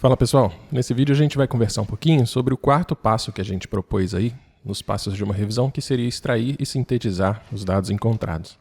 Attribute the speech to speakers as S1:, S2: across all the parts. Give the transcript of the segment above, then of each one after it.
S1: Fala pessoal, nesse vídeo a gente vai conversar um pouquinho sobre o quarto passo que a gente propôs aí nos passos de uma revisão, que seria extrair e sintetizar os dados encontrados.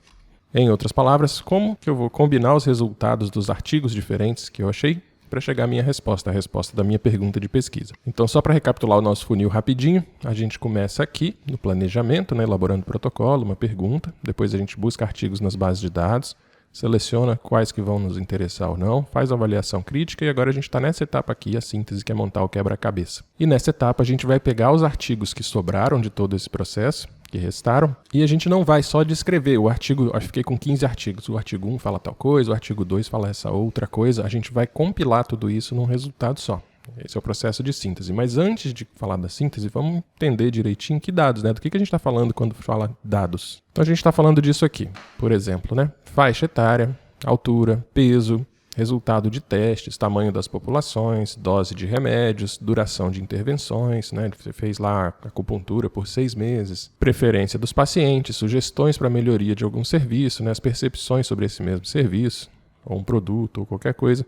S1: Em outras palavras, como que eu vou combinar os resultados dos artigos diferentes que eu achei para chegar à minha resposta, a resposta da minha pergunta de pesquisa. Então, só para recapitular o nosso funil rapidinho, a gente começa aqui no planejamento, elaborando protocolo, uma pergunta, depois a gente busca artigos nas bases de dados, seleciona quais que vão nos interessar ou não, faz a avaliação crítica e agora a gente está nessa etapa aqui, a síntese, que é montar o quebra-cabeça. E nessa etapa a gente vai pegar os artigos que sobraram de todo esse processo, que restaram, e a gente não vai só descrever o artigo, eu fiquei com 15 artigos, o artigo 1 fala tal coisa, o artigo 2 fala essa outra coisa, a gente vai compilar tudo isso num resultado só. Esse é o processo de síntese. Mas antes de falar da síntese, vamos entender direitinho que dados, do que a gente está falando quando fala dados. Então a gente está falando disso aqui, por exemplo, faixa etária, altura, peso, resultado de testes, tamanho das populações, dose de remédios, duração de intervenções, você fez lá acupuntura por 6 meses, preferência dos pacientes, sugestões para melhoria de algum serviço, as percepções sobre esse mesmo serviço, ou um produto, ou qualquer coisa,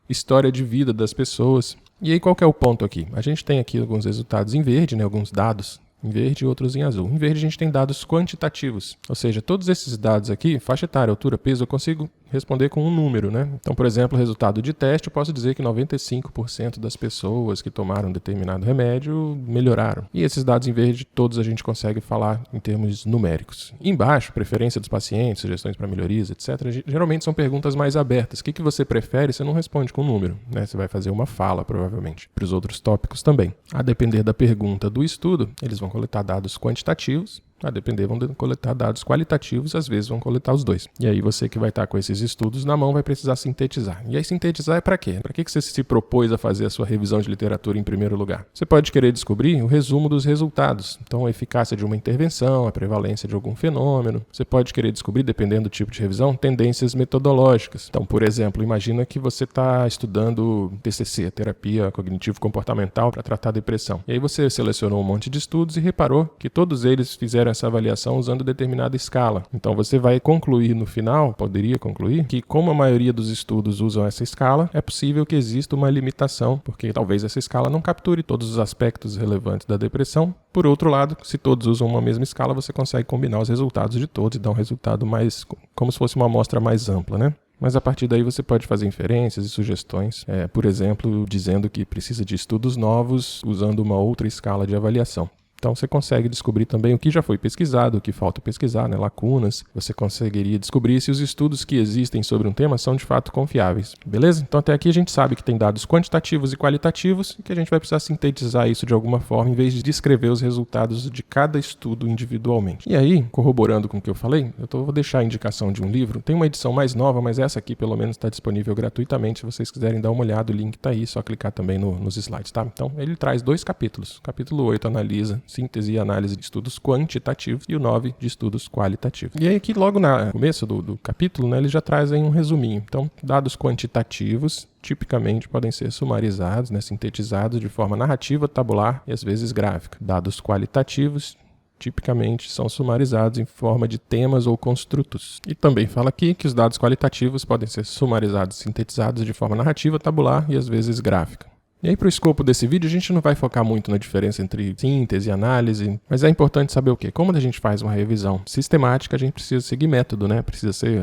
S1: história de vida das pessoas. E aí qual que é o ponto aqui? A gente tem aqui alguns resultados em verde, alguns dados em verde e outros em azul. Em verde a gente tem dados quantitativos, ou seja, todos esses dados aqui, faixa etária, altura, peso, eu consigo responder com um número, Então, por exemplo, resultado de teste, eu posso dizer que 95% das pessoas que tomaram determinado remédio melhoraram. E esses dados em verde, todos a gente consegue falar em termos numéricos. Embaixo, preferência dos pacientes, sugestões para melhorias, etc. Geralmente são perguntas mais abertas. O que você prefere? Você não responde com número, Você vai fazer uma fala, provavelmente. Para os outros tópicos também. A depender da pergunta do estudo, eles vão coletar dados quantitativos. A depender, vão coletar dados qualitativos, às vezes vão coletar os dois. E aí você que vai estar com esses estudos na mão vai precisar sintetizar. E aí sintetizar é para quê? Para que você se propôs a fazer a sua revisão de literatura em primeiro lugar? Você pode querer descobrir o resumo dos resultados. Então, a eficácia de uma intervenção, a prevalência de algum fenômeno. Você pode querer descobrir, dependendo do tipo de revisão, tendências metodológicas. Então, por exemplo, imagina que você está estudando TCC, terapia cognitivo-comportamental, para tratar depressão. E aí você selecionou um monte de estudos e reparou que todos eles fizeram essa avaliação usando determinada escala. Então você vai concluir no final, poderia concluir, que como a maioria dos estudos usam essa escala, é possível que exista uma limitação, porque talvez essa escala não capture todos os aspectos relevantes da depressão. Por outro lado, se todos usam uma mesma escala, você consegue combinar os resultados de todos e dar um resultado mais, como se fosse uma amostra mais ampla, Mas a partir daí você pode fazer inferências e sugestões, por exemplo, dizendo que precisa de estudos novos usando uma outra escala de avaliação. Então você consegue descobrir também o que já foi pesquisado, o que falta pesquisar, lacunas. Você conseguiria descobrir se os estudos que existem sobre um tema são de fato confiáveis. Beleza? Então até aqui a gente sabe que tem dados quantitativos e qualitativos e que a gente vai precisar sintetizar isso de alguma forma em vez de descrever os resultados de cada estudo individualmente. E aí, corroborando com o que eu falei, vou deixar a indicação de um livro. Tem uma edição mais nova, mas essa aqui pelo menos está disponível gratuitamente. Se vocês quiserem dar uma olhada, o link está aí, só clicar também nos slides, tá? Então ele traz 2 capítulos. Capítulo 8 analisa síntese e análise de estudos quantitativos e o 9 de estudos qualitativos. E aí aqui logo no começo do capítulo, eles já trazem um resuminho. Então, dados quantitativos tipicamente podem ser sumarizados, sintetizados de forma narrativa, tabular e às vezes gráfica. Dados qualitativos tipicamente são sumarizados em forma de temas ou construtos. E também fala aqui que os dados qualitativos podem ser sumarizados e sintetizados de forma narrativa, tabular e às vezes gráfica. E aí, para o escopo desse vídeo, a gente não vai focar muito na diferença entre síntese e análise, mas é importante saber o quê? Como a gente faz uma revisão sistemática, a gente precisa seguir método,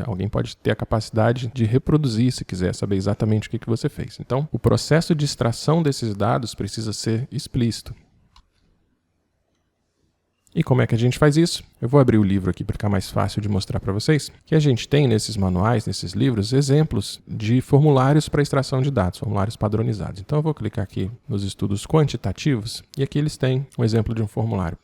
S1: alguém pode ter a capacidade de reproduzir, se quiser saber exatamente o que você fez. Então, o processo de extração desses dados precisa ser explícito. E como é que a gente faz isso? Eu vou abrir o livro aqui para ficar mais fácil de mostrar para vocês, que a gente tem nesses manuais, nesses livros, exemplos de formulários para extração de dados, formulários padronizados. Então eu vou clicar aqui nos estudos quantitativos e aqui eles têm um exemplo de um formulário.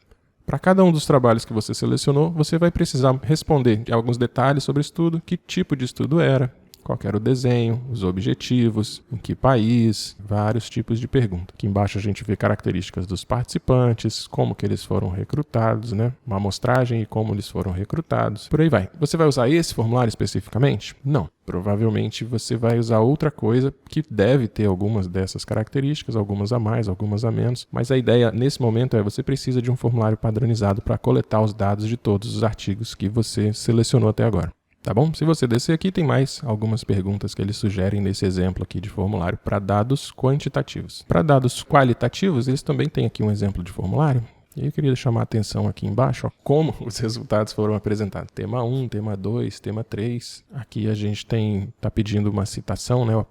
S1: Para cada um dos trabalhos que você selecionou, você vai precisar responder alguns detalhes sobre o estudo, que tipo de estudo era, qual era o desenho, os objetivos, em que país, vários tipos de pergunta. Aqui embaixo a gente vê características dos participantes, como que eles foram recrutados, uma amostragem e como eles foram recrutados. Por aí vai. Você vai usar esse formulário especificamente? Não. Provavelmente você vai usar outra coisa que deve ter algumas dessas características, algumas a mais, algumas a menos. Mas a ideia nesse momento é você precisa de um formulário padronizado para coletar os dados de todos os artigos que você selecionou até agora. Tá bom? Se você descer aqui, tem mais algumas perguntas que eles sugerem nesse exemplo aqui de formulário para dados quantitativos. Para dados qualitativos, eles também têm aqui um exemplo de formulário. E eu queria chamar a atenção aqui embaixo, ó, como os resultados foram apresentados. Tema 1, tema 2, tema 3. Aqui a gente está pedindo uma citação, né, ao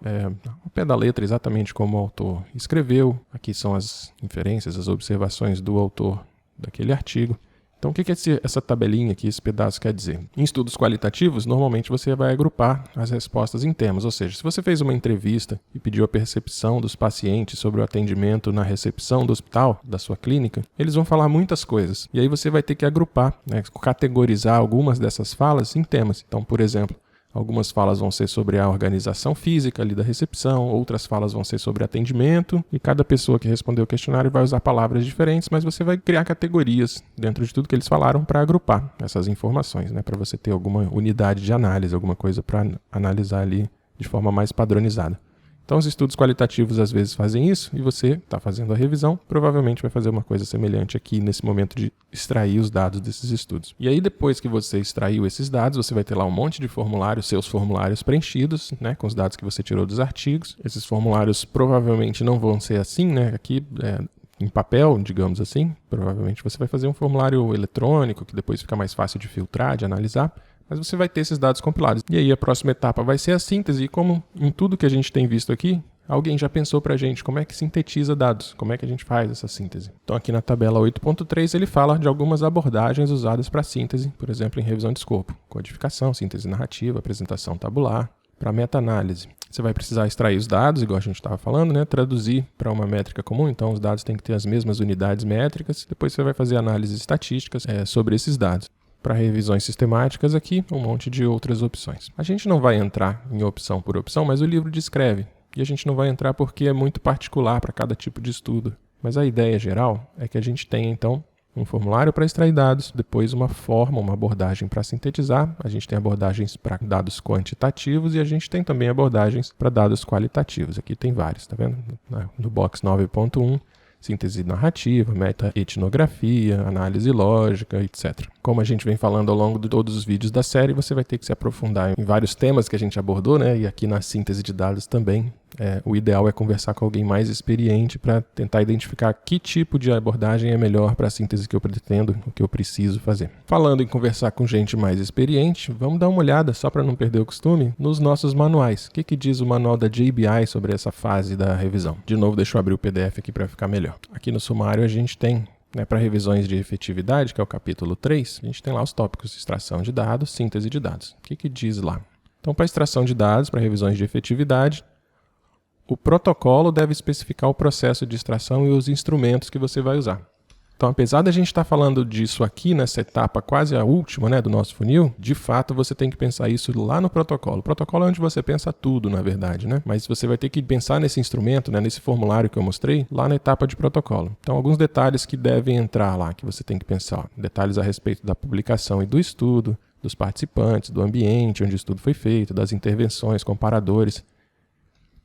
S1: pé da letra, exatamente como o autor escreveu. Aqui são as inferências, as observações do autor daquele artigo. Então, o que essa tabelinha aqui, esse pedaço quer dizer? Em estudos qualitativos, normalmente você vai agrupar as respostas em temas. Ou seja, se você fez uma entrevista e pediu a percepção dos pacientes sobre o atendimento na recepção do hospital, da sua clínica, eles vão falar muitas coisas. E aí você vai ter que agrupar, né, categorizar algumas dessas falas em temas. Então, por exemplo, algumas falas vão ser sobre a organização física ali da recepção, outras falas vão ser sobre atendimento, e cada pessoa que respondeu o questionário vai usar palavras diferentes, mas você vai criar categorias dentro de tudo que eles falaram para agrupar essas informações, né, para você ter alguma unidade de análise, alguma coisa para analisar ali de forma mais padronizada. Então, os estudos qualitativos às vezes fazem isso e você está fazendo a revisão, provavelmente vai fazer uma coisa semelhante aqui nesse momento de extrair os dados desses estudos. E aí, depois que você extraiu esses dados, você vai ter lá um monte de formulários, seus formulários preenchidos, né, com os dados que você tirou dos artigos. Esses formulários provavelmente não vão ser assim, né, aqui em papel, digamos assim. Provavelmente você vai fazer um formulário eletrônico, que depois fica mais fácil de filtrar, de analisar. Mas você vai ter esses dados compilados. E aí a próxima etapa vai ser a síntese. E como em tudo que a gente tem visto aqui, alguém já pensou pra gente como é que sintetiza dados, como é que a gente faz essa síntese. Então aqui na tabela 8.3 ele fala de algumas abordagens usadas para síntese, por exemplo, em revisão de escopo, codificação, síntese narrativa, apresentação tabular. Para meta-análise, você vai precisar extrair os dados, igual a gente estava falando, né? Traduzir para uma métrica comum, então os dados têm que ter as mesmas unidades métricas. Depois você vai fazer análises estatísticas sobre esses dados. Para revisões sistemáticas aqui, um monte de outras opções. A gente não vai entrar em opção por opção, mas o livro descreve. E a gente não vai entrar porque é muito particular para cada tipo de estudo. Mas a ideia geral é que a gente tenha, então, um formulário para extrair dados, depois uma forma, uma abordagem para sintetizar. A gente tem abordagens para dados quantitativos e a gente tem também abordagens para dados qualitativos. Aqui tem vários, tá vendo? No box 9.1. Síntese narrativa, meta-etnografia, análise lógica, etc. Como a gente vem falando ao longo de todos os vídeos da série, você vai ter que se aprofundar em vários temas que a gente abordou, né? E aqui na síntese de dados também. O ideal é conversar com alguém mais experiente para tentar identificar que tipo de abordagem é melhor para a síntese que eu pretendo, o que eu preciso fazer. Falando em conversar com gente mais experiente, vamos dar uma olhada, só para não perder o costume, nos nossos manuais. O que diz o manual da JBI sobre essa fase da revisão? De novo, deixa eu abrir o PDF aqui para ficar melhor. Aqui no sumário a gente tem, para revisões de efetividade, que é o capítulo 3, a gente tem lá os tópicos: extração de dados, síntese de dados. O que diz lá? Então, para extração de dados, para revisões de efetividade, o protocolo deve especificar o processo de extração e os instrumentos que você vai usar. Então, apesar da gente estar falando disso aqui nessa etapa quase a última, né, do nosso funil, de fato você tem que pensar isso lá no protocolo. O protocolo é onde você pensa tudo, na verdade, né? Mas você vai ter que pensar nesse instrumento, né, nesse formulário que eu mostrei, lá na etapa de protocolo. Então, alguns detalhes que devem entrar lá, que você tem que pensar. Detalhes a respeito da publicação e do estudo, dos participantes, do ambiente onde o estudo foi feito, das intervenções, comparadores.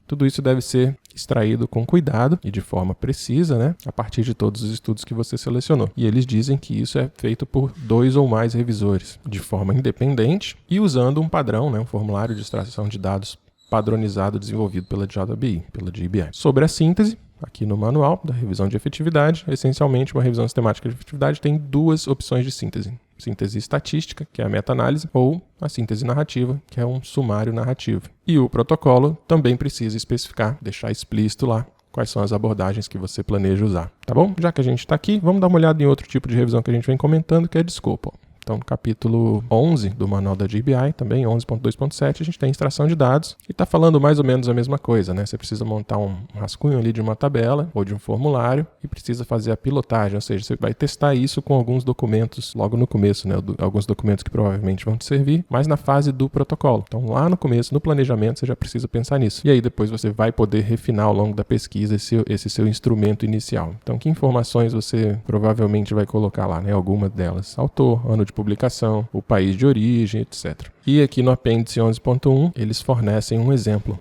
S1: Tudo isso deve ser extraído com cuidado e de forma precisa, né, a partir de todos os estudos que você selecionou. E eles dizem que isso é feito por 2 ou mais revisores, de forma independente e usando um padrão, né, um formulário de extração de dados padronizado desenvolvido pela JBI, pela JBI. Sobre a síntese, aqui no manual da revisão de efetividade, essencialmente uma revisão sistemática de efetividade tem 2 opções de síntese. Síntese estatística, que é a meta-análise, ou a síntese narrativa, que é um sumário narrativo. E o protocolo também precisa especificar, deixar explícito lá quais são as abordagens que você planeja usar. Tá bom? Já que a gente está aqui, vamos dar uma olhada em outro tipo de revisão que a gente vem comentando, que é de escopo. Então, no capítulo 11 do manual da JBI, também 11.2.7, a gente tem extração de dados e está falando mais ou menos a mesma coisa, né? Você precisa montar um rascunho ali de uma tabela ou de um formulário e precisa fazer a pilotagem, ou seja, você vai testar isso com alguns documentos logo no começo, né? Alguns documentos que provavelmente vão te servir, mas na fase do protocolo. Então, lá no começo, no planejamento, você já precisa pensar nisso. E aí, depois você vai poder refinar ao longo da pesquisa esse seu instrumento inicial. Então, que informações você provavelmente vai colocar lá, né? Algumas delas. Autor, ano de publicação, o país de origem, etc. E aqui no apêndice 11.1, eles fornecem um exemplo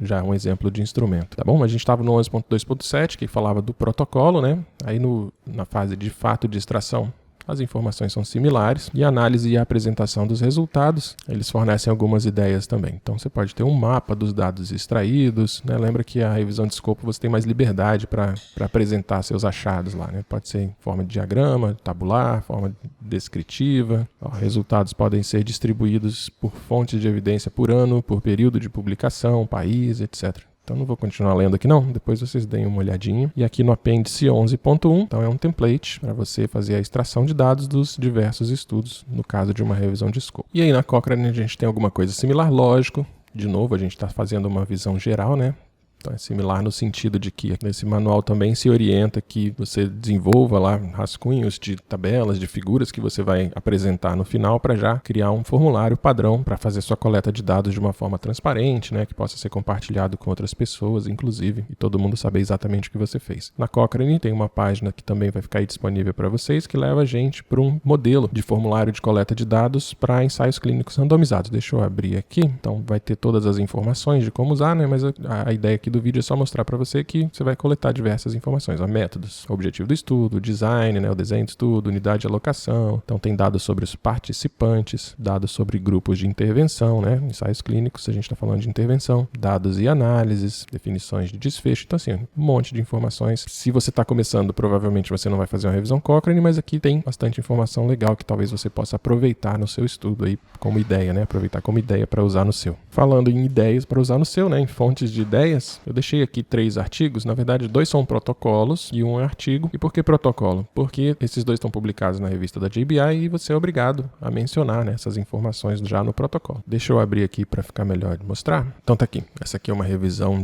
S1: de instrumento, tá bom? A gente estava no 11.2.7, que falava do protocolo, né? Aí na fase de fato de extração, as informações são similares e a análise e a apresentação dos resultados, eles fornecem algumas ideias também. Então você pode ter um mapa dos dados extraídos, né? Lembra que a revisão de escopo você tem mais liberdade para apresentar seus achados lá, né? Pode ser em forma de diagrama, tabular, forma descritiva. Resultados podem ser distribuídos por fontes de evidência por ano, por período de publicação, país, etc. Então não vou continuar lendo aqui não, depois vocês deem uma olhadinha. E aqui no apêndice 11.1, então é um template para você fazer a extração de dados dos diversos estudos, no caso de uma revisão de escopo. E aí na Cochrane a gente tem alguma coisa similar, lógico. De novo, a gente está fazendo uma visão geral, né? Então é similar no sentido de que nesse manual também se orienta que você desenvolva lá rascunhos de tabelas, de figuras que você vai apresentar no final para já criar um formulário padrão para fazer sua coleta de dados de uma forma transparente, né, que possa ser compartilhado com outras pessoas, inclusive, e todo mundo saber exatamente o que você fez. Na Cochrane tem uma página que também vai ficar aí disponível para vocês que leva a gente para um modelo de formulário de coleta de dados para ensaios clínicos randomizados. Deixa eu abrir aqui. Então vai ter todas as informações de como usar, né, mas a ideia aqui do vídeo é só mostrar para você que você vai coletar diversas informações, métodos, objetivo do estudo, design, né, o desenho do estudo, unidade de alocação. Então tem dados sobre os participantes, dados sobre grupos de intervenção, né, ensaios clínicos, a gente está falando de intervenção, dados e análises, definições de desfecho. Então assim, um monte de informações. Se você está começando, provavelmente você não vai fazer uma revisão Cochrane, mas aqui tem bastante informação legal que talvez você possa aproveitar no seu estudo aí como ideia, né, aproveitar como ideia para usar no seu. Falando em ideias para usar no seu, né, em fontes de ideias, eu deixei aqui 3 artigos, na verdade 2 são protocolos e um é artigo. E por que protocolo? Porque esses 2 estão publicados na revista da JBI e você é obrigado a mencionar, né, essas informações já no protocolo. Deixa eu abrir aqui para ficar melhor de mostrar. Então tá aqui, essa aqui é uma revisão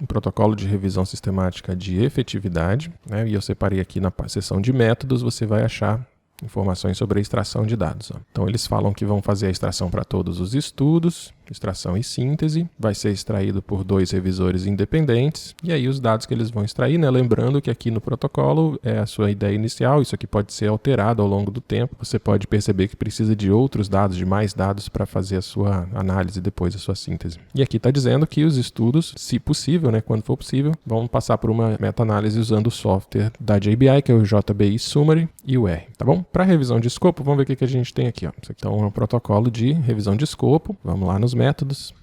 S1: um protocolo de revisão sistemática de efetividade, né, e eu separei aqui na seção de métodos, você vai achar informações sobre a extração de dados. Então eles falam que vão fazer a extração para todos os estudos, extração e síntese, vai ser extraído por 2 revisores independentes, e aí os dados que eles vão extrair, né? Lembrando que aqui no protocolo é a sua ideia inicial, isso aqui pode ser alterado ao longo do tempo, você pode perceber que precisa de outros dados, de mais dados para fazer a sua análise depois, a sua síntese. E aqui está dizendo que os estudos, se possível, né, quando for possível, vão passar por uma meta-análise usando o software da JBI, que é o JBI Summary e o R, tá bom? Para revisão de escopo, vamos ver o que a gente tem aqui, ó. Isso aqui então é um protocolo de revisão de escopo, vamos lá nos métodos.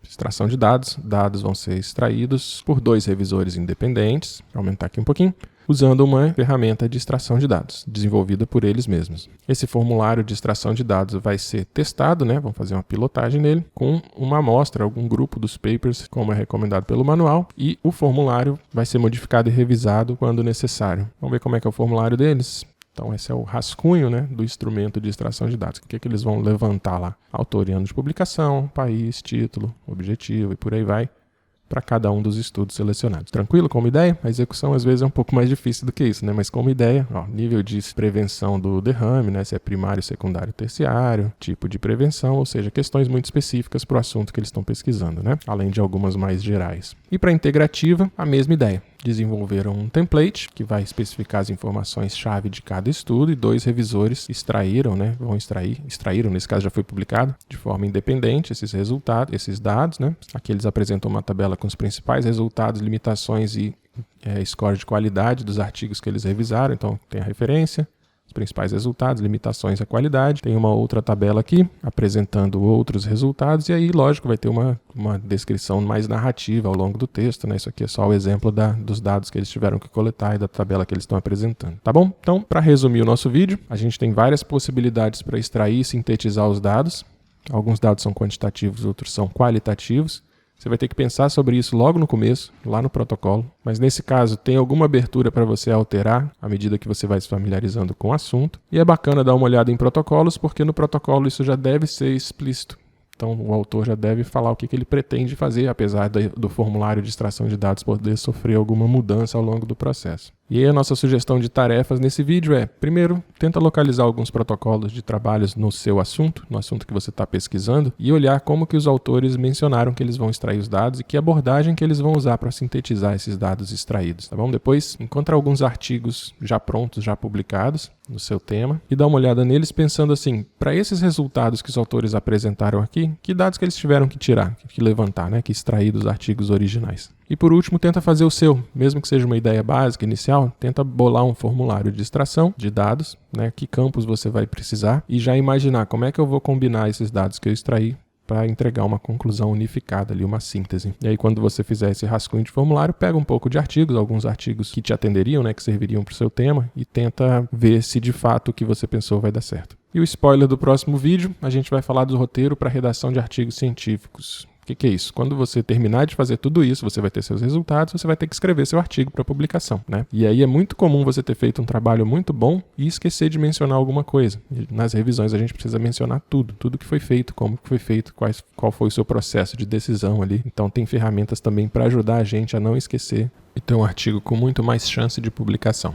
S1: Extração de dados. Dados vão ser extraídos por 2 revisores independentes. Vou aumentar aqui um pouquinho. Usando uma ferramenta de extração de dados, desenvolvida por eles mesmos. Esse formulário de extração de dados vai ser testado, né? Vamos fazer uma pilotagem nele, com uma amostra, algum grupo dos papers, como é recomendado pelo manual, e o formulário vai ser modificado e revisado quando necessário. Vamos ver como é que é o formulário deles. Então esse é o rascunho, né, do instrumento de extração de dados. O que eles vão levantar lá? Autor e ano de publicação, país, título, objetivo e por aí vai, para cada um dos estudos selecionados. Tranquilo como ideia? A execução às vezes é um pouco mais difícil do que isso, né? Mas como ideia, ó, nível de prevenção do derrame, né? Se é primário, secundário, terciário, tipo de prevenção, ou seja, questões muito específicas para o assunto que eles estão pesquisando, né? Além de algumas mais gerais. E para a integrativa, a mesma ideia. Desenvolveram um template que vai especificar as informações-chave de cada estudo e 2 revisores extraíram, né? Extraíram, nesse caso já foi publicado, de forma independente esses resultados, esses dados, né? Aqui eles apresentam uma tabela com os principais resultados, limitações e score de qualidade dos artigos que eles revisaram, então tem a referência, os principais resultados, limitações à qualidade. Tem uma outra tabela aqui apresentando outros resultados e aí, lógico, vai ter uma descrição mais narrativa ao longo do texto, né? Isso aqui é só o exemplo dos dados que eles tiveram que coletar e da tabela que eles estão apresentando, tá bom? Então, para resumir o nosso vídeo, a gente tem várias possibilidades para extrair e sintetizar os dados. Alguns dados são quantitativos, outros são qualitativos. Você vai ter que pensar sobre isso logo no começo, lá no protocolo. Mas nesse caso, tem alguma abertura para você alterar à medida que você vai se familiarizando com o assunto. E é bacana dar uma olhada em protocolos, porque no protocolo isso já deve ser explícito. Então o autor já deve falar o que ele pretende fazer, apesar do formulário de extração de dados poder sofrer alguma mudança ao longo do processo. E aí a nossa sugestão de tarefas nesse vídeo é, primeiro, tenta localizar alguns protocolos de trabalhos no seu assunto, no assunto que você está pesquisando, e olhar como que os autores mencionaram que eles vão extrair os dados e que abordagem que eles vão usar para sintetizar esses dados extraídos, tá bom? Depois, encontra alguns artigos já prontos, já publicados no seu tema, e dá uma olhada neles pensando assim, para esses resultados que os autores apresentaram aqui, que dados que eles tiveram que tirar, que levantar, né, que extrair dos artigos originais. E por último, tenta fazer o seu, mesmo que seja uma ideia básica, inicial, tenta bolar um formulário de extração de dados, né, que campos você vai precisar e já imaginar como é que eu vou combinar esses dados que eu extraí para entregar uma conclusão unificada ali, uma síntese. E aí quando você fizer esse rascunho de formulário, pega um pouco de artigos, alguns artigos que te atenderiam, né, que serviriam para o seu tema e tenta ver se de fato o que você pensou vai dar certo. E o spoiler do próximo vídeo, a gente vai falar do roteiro para redação de artigos científicos. O que é isso? Quando você terminar de fazer tudo isso, você vai ter seus resultados, você vai ter que escrever seu artigo para publicação, né? E aí é muito comum você ter feito um trabalho muito bom e esquecer de mencionar alguma coisa. E nas revisões a gente precisa mencionar tudo que foi feito, como que foi feito, qual foi o seu processo de decisão ali. Então tem ferramentas também para ajudar a gente a não esquecer e ter um artigo com muito mais chance de publicação.